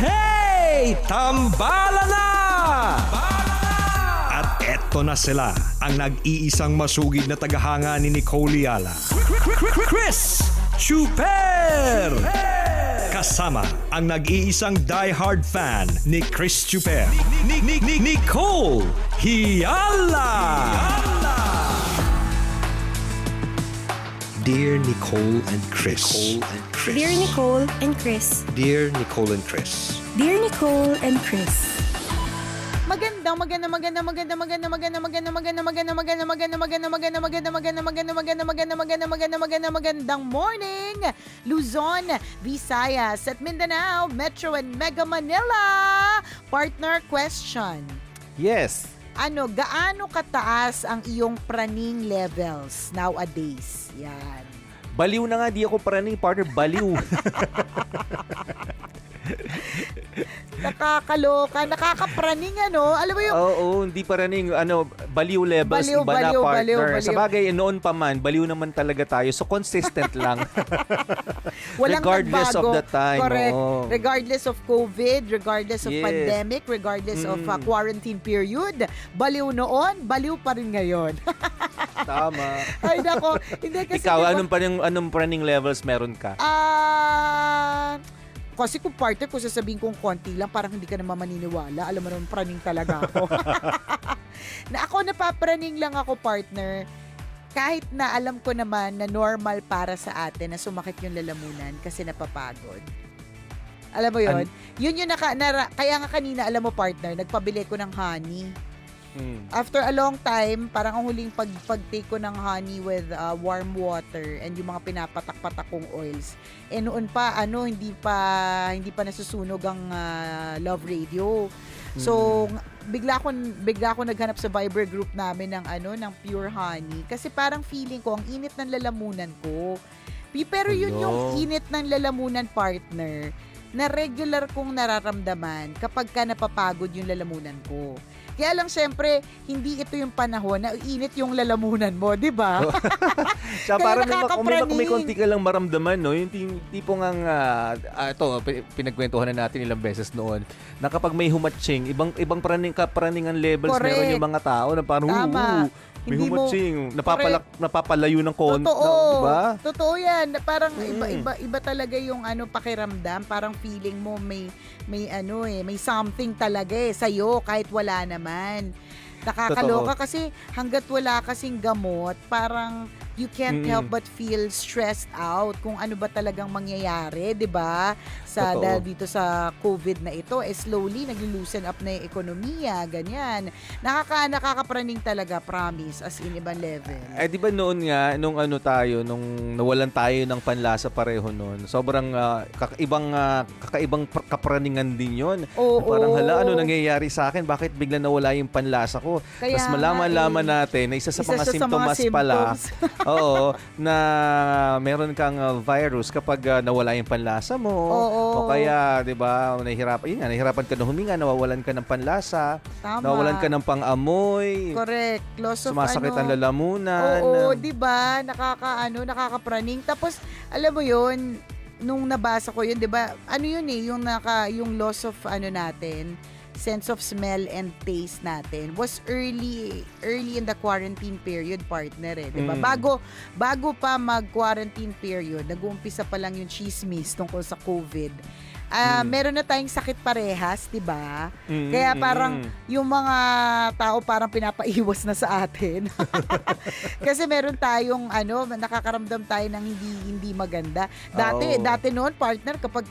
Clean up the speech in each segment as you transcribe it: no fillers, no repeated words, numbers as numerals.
Hey! Tambala na! At eto na sila, ang nag-iisang masugid na tagahanga ni Nicole Yala. Chris Chuper! Kasama ang nag-iisang die-hard fan ni Chris Chuper. Nicole Yala! Dear Nicole and Chris. Dear Nicole and Chris. Dear Nicole and Chris. Dear Nicole and Chris. Magandang morning, Luzon, Visayas at Mindanao, Metro and Mega Manila. Partner question. Yes. Gaano kataas ang iyong praning levels nowadays? Yan. Baliw na nga, di ako praning, partner, baliw. Nakakaloka, nakakapraning Alam mo yung Oo, hindi praning, baliw levels, Baliw, iba na baliw, partner. baliw, baliw. Sa bagay, noon pa man, baliw naman talaga tayo. So, consistent lang. walang Regardless nagbago. of the time. Correct. Oo. Regardless of COVID, regardless of Yes. pandemic, regardless of quarantine period, baliw noon, baliw pa rin ngayon. Tama. Ay, nako. Hindi kasi Ikaw, diba, anong praning levels meron ka? kasi kung partner, kung sasabihin kong konti lang, parang hindi ka naman maniniwala. Alam mo naman, praning talaga ako. Napapraning lang ako, partner. Kahit na alam ko naman na normal para sa atin na sumakit yung lalamunan kasi napapagod. Alam mo yun? Yun yung kaya nga kanina, alam mo, partner, nagpabili ko ng honey. After a long time, parang ang huling pag-take ko ng honey with warm water and yung mga pinapatak-patak kong oils. Noon pa, hindi pa nasusunog ang Love Radio. So, bigla ako naghanap sa Viber group namin ng pure honey kasi parang feeling ko ang init ng lalamunan ko. Pero yun yung init ng lalamunan, partner, na regular kong nararamdaman kapag ka napapagod yung lalamunan ko. Kaya lang, syempre, hindi ito yung panahon na init yung lalamunan mo, di ba? Siya Kaya parang may konti ka lang maramdaman, no? Yung tipong pinagkwentuhan na natin ilang beses noon, na kapag may humatching, ibang praningan levels Correct. meron yung mga tao na parang, Tama. may Hindi humatching, napapalayo ng konti, Totoo. diba? Totoo yan. Parang iba talaga yung pakiramdam. Parang feeling mo may something talaga sa'yo kahit wala naman. Nakakaloka kasi hanggat wala kasing gamot, parang you can't help but feel stressed out kung ano ba talagang mangyayari, 'di ba? Dahil dito sa COVID na ito, slowly naglo-loosen up na yung ekonomiya, ganyan. Nakakapraning talaga, promise, as in ibang level. Di ba noon nga, nung nawalan tayo ng panlasa pareho noon, sobrang kakaibang kapraningan din yun. Parang nangyayari sa akin? Bakit bigla nawala yung panlasa ko? Tapos malaman natin na isa sa mga simptomas pala, na meron kang virus kapag nawala yung panlasa mo. O kaya, 'di ba, nahihirapan ka na huminga, nawawalan ka ng panlasa, Tama. nawawalan ka ng pang-amoy. Correct. Loss of Sumasakit ang lalamunan. Oo, 'di ba? Nakakapraning. Tapos alam mo 'yun, nung nabasa ko 'yun, 'di ba? Yung loss of natin, sense of smell and taste natin was early in the quarantine period, partner, 'di ba? Bago pa mag-quarantine period, nag-uumpisa pa lang yung chismis tungkol sa COVID. Meron na tayong sakit parehas, 'di ba? Kaya parang yung mga tao parang pinapaiwas na sa atin. Kasi meron tayong nakakaramdam tayo ng hindi maganda. Dati noon, partner, kapag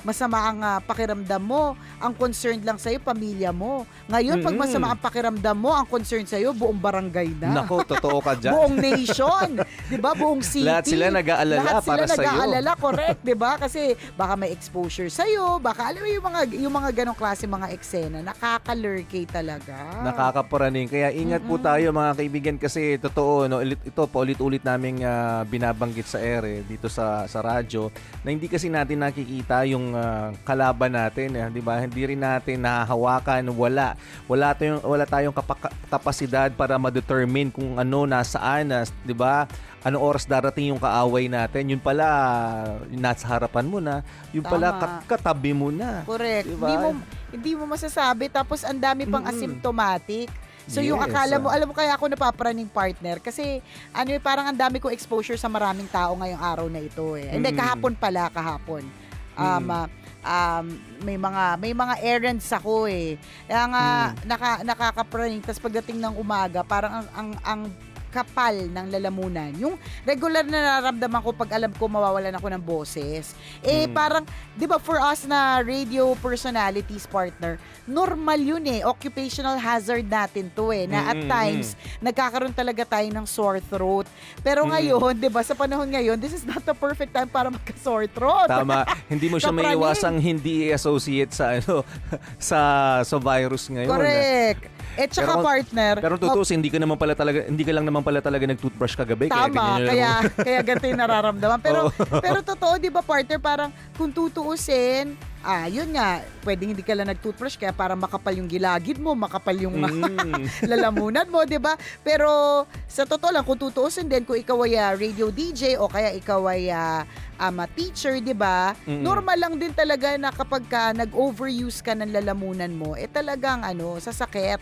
masama ang pakiramdam mo, ang concerned lang sa'yo pamilya mo. Ngayon, pag masama ang pakiramdam mo, ang concerned sa'yo buong barangay na. Nako, totoo ka dyan. Buong nation, 'di ba? Buong city. Lahat sila nag-aalala para sa'yo. Nag-aalala, correct, 'di ba? Kasi baka may exposure sa'yo, baka alam mo yung mga ganong klase mga eksena, nakaka-lurkay talaga. Nakakaparaning. Kaya ingat po tayo, mga kaibigan, kasi totoo, ito paulit-ulit naming binabanggit sa ere dito sa radyo, na hindi kasi natin nakikita yung kalaban natin, 'di ba? Hindi rin natin nahahawakan, wala tayong kapasidad para ma-determine kung nasaan, 'di ba? anong oras darating yung kaaway natin. Yun pala, nasa harapan mo na. Yun pala, Tama. katabi mo na. Correct. Diba? Hindi mo masasabi, tapos ang dami pang asymptomatic. So yung Yes. akala mo, alam mo kaya ako napapraning partner kasi parang ang dami ko exposure sa maraming tao ngayong araw na ito eh. Hindi, kahapon. May mga errands ako eh. Kaya nga nakakapraning, tapos pagdating ng umaga, parang ang kapal ng lalamunan. Yung regular na nararamdaman ko pag alam ko mawawalan ako ng boses. Parang, di ba for us na radio personalities partner, normal yun eh. Occupational hazard natin to eh. Na at times, nagkakaroon talaga tayo ng sore throat. Pero ngayon, di ba, sa panahon ngayon, this is not the perfect time para magka-sore throat. Tama. Hindi mo siya Kapraning. maiwasang hindi i-associate sa sa virus ngayon. Correct. Tsaka partner. Pero tutusin, hindi ka lang naman pala talaga nag-toothbrush kagabi. Tama, kaya ganito yung nararamdaman. Pero totoo, di ba partner, parang kung tutuusin, yun nga, pwedeng hindi ka lang nag-toothbrush kaya para makapal yung gilagid mo, makapal yung lalamunan mo, di ba? Pero sa totoo lang, kung tutuusin din, kung ikaw ay radio DJ o kaya ikaw ay teacher, di ba? Normal lang din talaga na kapag nag-overuse ka ng lalamunan mo, talagang sasakit.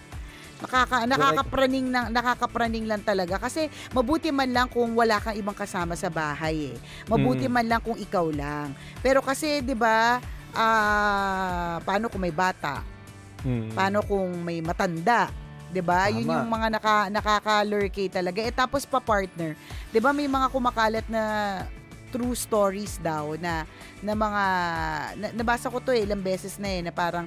Nakakapraning lang talaga kasi mabuti man lang kung wala kang ibang kasama sa bahay eh. Mabuti man lang kung ikaw lang. Pero kasi 'di ba, paano kung may bata? Paano kung may matanda? 'Di ba? Yun yung mga nakaka-lurky talaga. Tapos pa partner, 'di ba may mga kumakalat na true stories daw na mga nabasa ko to ilang beses na na parang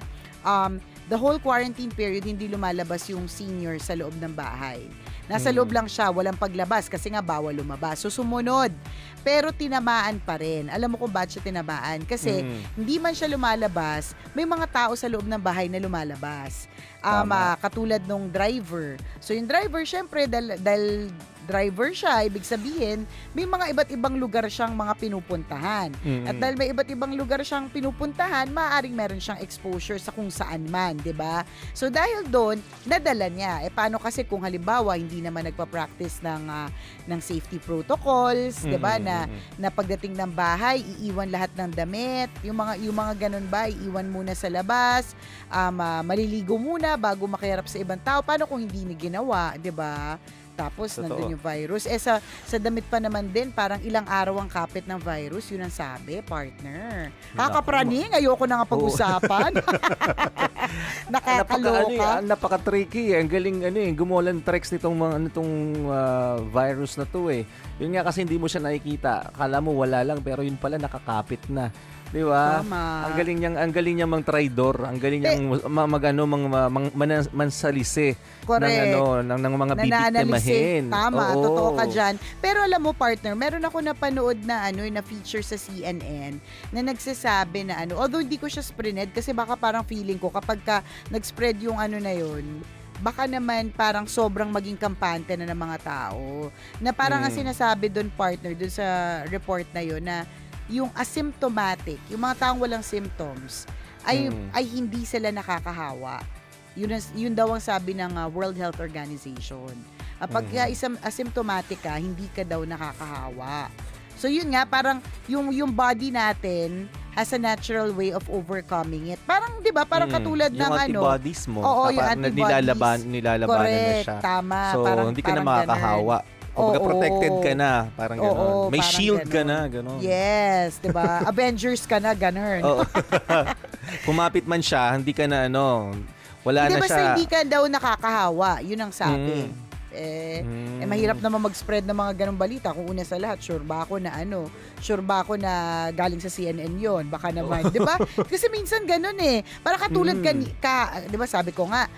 the whole quarantine period, hindi lumalabas yung senior sa loob ng bahay. Nasa loob lang siya, walang paglabas kasi nga bawal lumabas. So sumunod. Pero tinamaan pa rin. Alam mo kung bakit siya tinamaan? Kasi hindi man siya lumalabas, may mga tao sa loob ng bahay na lumalabas. Katulad nung driver. So yung driver, syempre, dahil driver siya, ibig sabihin, may mga iba't ibang lugar siyang mga pinupuntahan. At dahil may iba't ibang lugar siyang pinupuntahan, maaaring meron siyang exposure sa kung saan man, 'di ba? So dahil doon, nadala niya. Paano kasi kung halimbawa hindi naman nagpa-practice ng safety protocols, 'di ba? Na pagdating ng bahay, iiwan lahat ng damit, yung mga ganun ba, iiwan muna sa labas, maliligo muna bago makiharap sa ibang tao. Paano kung hindi ni ginawa, 'di ba? Tapos nandun yung virus. Sa damit pa naman din, parang ilang araw ang kapit ng virus. Yun ang sabi, partner. Kakapraning, ayoko na nga pag-usapan. Nakakaloka. Napaka-tricky. Ang galing gumawa ng tricks nitong virus na to eh. Yun nga kasi hindi mo siya nakikita. Akala mo wala lang pero yun pala nakakapit na. Di ba? Tama. Ang galing niyang mang-tridor, ang galing niyang mansalisi ng mga bibiktimahin. Tama, totoo ka dyan. Pero alam mo partner, meron ako napanood na na feature sa CNN na nagsasabi na although hindi ko siya spread kasi baka parang feeling ko kapag ka nag-spread yung na yun, baka naman parang sobrang maging kampante na ng mga tao. Na parang ang sinasabi doon partner, doon sa report na yun na yung asymptomatic, yung mga taong walang symptoms, ay hindi sila nakakahawa. Yun daw ang sabi ng World Health Organization. Pag isang asymptomatic ka, hindi ka daw nakakahawa. So yun nga, parang yung body natin has a natural way of overcoming it. Parang, di ba, parang katulad ng yung antibodies mo. Oo, yung antibodies. Nilalabanan Correct, na siya. Tama. So, hindi ka na makakahawa. Kumbaga protected ka na, parang gano'n. May shield ka na, gano'n. Yes, 'di ba? Avengers ka na, gano'n. Kumapit man siya, hindi ka na wala hindi na basta siya. hindi ka daw nakakahawa, 'yun ang sabi. Mahirap naman mag-spread ng mga ganong balita. Kung una sa lahat, sure ba ako na galing sa CNN 'yon? Baka naman, 'di ba? Kasi minsan gano'n Para katulad ka, 'di ba? Sabi ko nga,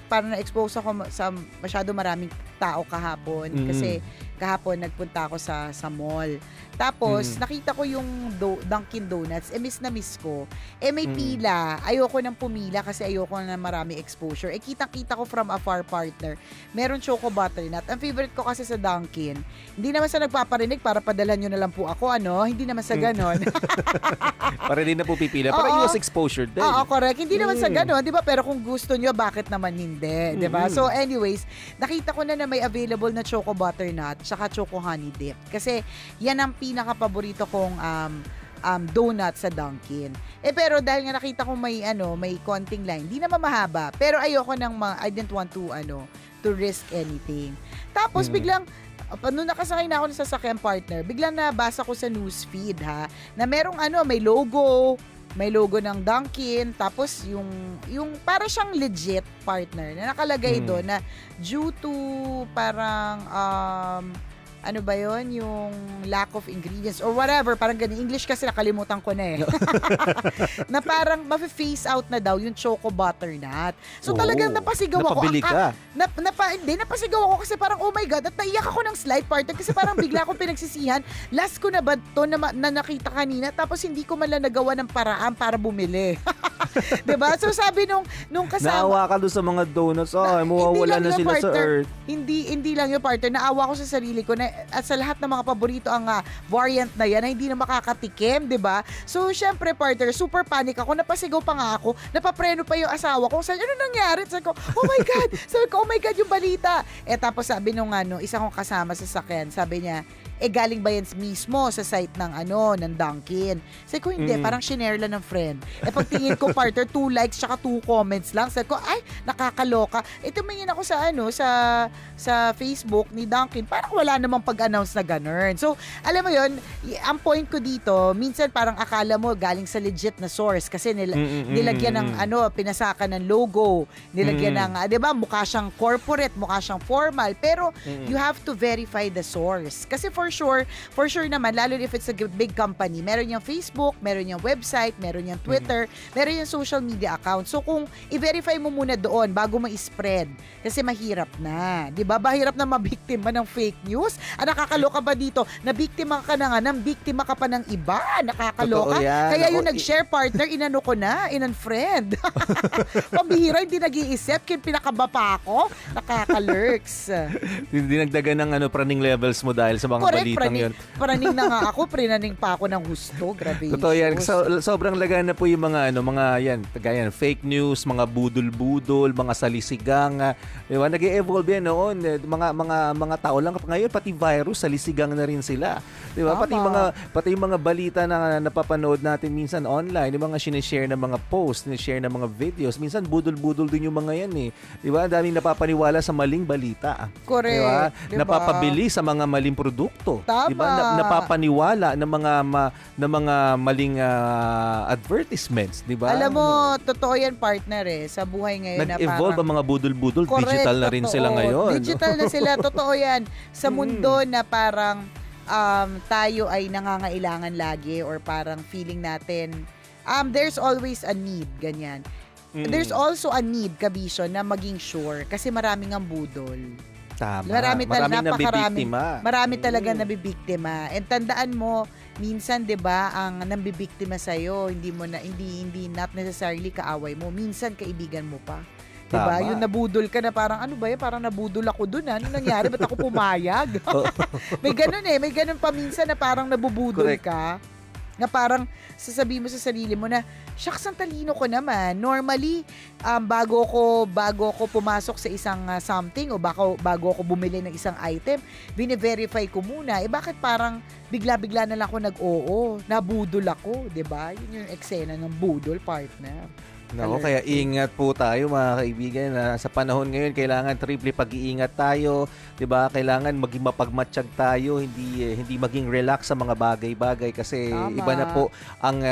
parang na-expose ako sa masyado maraming tao kahapon kasi kahapon nagpunta ako sa mall. Tapos, nakita ko yung Dunkin Donuts. Miss na miss ko. May pila. Ayoko nang pumila kasi ayoko na marami exposure. Kitang-kita ko from afar, partner. Meron choco butternut. Ang favorite ko kasi sa Dunkin. Hindi naman sa nagpaparinig para padalhan nyo na lang po ako, ano? Hindi naman sa ganon. Para din na po pipila. Para iwas exposure din. Oo, correct. Hindi naman sa ganon, di ba? Pero kung gusto nyo, bakit naman hindi? Di ba? So anyways, nakita ko na may available na choco butternut tsaka choco honey dip. Kasi yan ang pinaka-paborito kong donut sa Dunkin. Pero dahil nga nakita ko may konting line, hindi naman mahaba. Pero ayoko I didn't want to risk anything. Tapos biglang nung nakasakay na ako sa sasakyan, partner, biglang nabasa ko sa newsfeed na merong may logo ng Dunkin, tapos yung para siyang legit, partner, na nakalagay doon na due to parang ano ba yon, yung lack of ingredients or whatever, parang ganun. English kasi nakalimutan ko na na parang ma-phase out na daw yung choco butternut. So talagang napasigaw ako. Napabili ka. Napasigaw ako kasi parang oh my God, at naiyak ako ng slight, partner, kasi parang bigla akong pinagsisihan. Last ko na ba to na nakita kanina, tapos hindi ko man lang nagawa ng paraan para bumili. Diba? So sabi nung kasama, naawa ka doon sa mga donuts. Mawawala na sila sa earth. Hindi lang yung, partner. Naawa ko sa sarili ko na at sa lahat ng mga paborito ang variant na yan na hindi na makakatikim, 'di ba? So syempre, partner, super panic ako, napasigaw pa nga ako, napapreno pa yung asawa ko. Sabi, ano nangyari? Sabi ko, oh my God! Sabi ko, oh my God, yung balita! Tapos sabi nung isa kong kasama sa sakyan, sabi niya, galing ba yan mismo sa site ng ng Dunkin? Sabi ko, hindi, parang shinare lang ng friend. Pagtingin ko, partner, 2 likes tsaka 2 comments lang. Sabi ko, ay, nakakaloka. Tumingin ako sa Facebook ni Dunkin, parang wala namang pag-announce na ganun. So, alam mo yun, ang point ko dito, minsan parang akala mo galing sa legit na source kasi nilagyan ng pinasakan ng logo, nilagyan ng, di ba, mukha siyang corporate, mukha siyang formal, pero you have to verify the source. Kasi for sure naman, lalo if it's a big company, meron yung Facebook, meron yung website, meron yung Twitter, meron yung social media account. So, kung i-verify mo muna doon bago ma-spread, kasi mahirap na. Di ba? Mahirap na mabiktima ng fake news. Nakakaloka ba dito? Nabiktima ka na nga, biktima ka pa ng iba. Nakakaloka. Kaya yung nag-share, partner, inano ko na, in-unfriend. Pambihira, hindi nag-iisip, pinakaba pa ako. Nakaka-lurks. Hindi nagdagan ng praning levels mo dahil sa mga balitang yun. Praning na nga ako, prinaning pa ako ng husto. Grabe. Totoo yan. Sobrang lagan na po yung mga yan, fake news, mga budol-budol, mga salisigang. Diba? Nag-e-evolve yan noon. Mga tao lang ngayon, pati virus, salisigang na rin sila. Diba? Pati yung mga balita na napapanood natin minsan online, yung mga sinishare na mga post, sinishare na mga videos, minsan budol-budol din yung mga yan eh. Diba? Ang daming napapaniwala sa maling balita. Correct. Diba? Napapabili sa mga maling produkto. Tama. Diba? Napapaniwala ng mga maling advertisements, diba? Alam mo, totoo yan, partner sa buhay ngayon. Nag-evolve ang mga budol-budol, digital na rin sila ngayon. Digital na sila, totoo yan. Sa mundo na parang tayo ay nangangailangan lagi or parang feeling natin, there's always a need, ganyan. There's also a need, Kabisyo, na maging sure kasi maraming ang budol. Tama. Marami talaga nabibiktima. And tandaan mo, minsan 'di ba, ang nambibiktima sa iyo, hindi not necessarily kaaway mo, minsan kaibigan mo pa. 'Di ba? Yung nabudol ka na parang ano ba 'yan? Parang nabudol ako doon. Ano nangyari? Ba't ako pumayag? May ganun pa minsan na parang nabubudol ka. Na parang sasabihin mo sa sarili mo na, shucks, ang talino ko naman. Normally, bago ko pumasok sa isang something o bago ako bumili ng isang item, bine-verify ko muna. Bakit parang bigla-bigla na lang ako nag-oo? Nabudol ako, 'di ba? Yun yung eksena ng budol, partner. Nako, kaya ingat po tayo mga kaibigan. Sa panahon ngayon, kailangan triple pag-iingat tayo, 'di ba? Kailangan maging mapagmatsyag tayo, hindi maging relax sa mga bagay-bagay kasi iba na po ang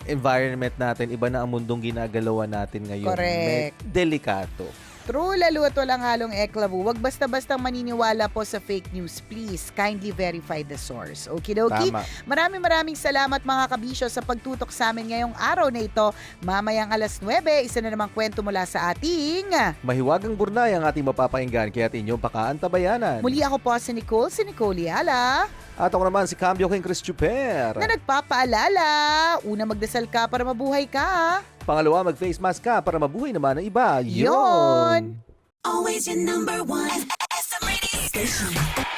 environment natin, iba na ang mundong ginagalawan natin ngayon. Correct. Delikato. True, lalo at walang halong eklabu. Huwag basta-bastang maniniwala po sa fake news. Please, kindly verify the source. Okidoki? Tama. Maraming salamat mga kabisyo sa pagtutok sa amin ngayong araw na ito. Mamayang alas 9, isa na namang kwento mula sa ating... Mahiwagang burnay ang ating mapapakinggan kaya inyong pakaantabayanan. Muli ako po si Nicole Yala, At ako naman si Cambio King Chris Chuper. na nagpapaalala. Una, magdasal ka para mabuhay ka. Pangalawa, mag-face mask ka para mabuhay naman ng iba. Yon! Always your number one. SM Radio Station.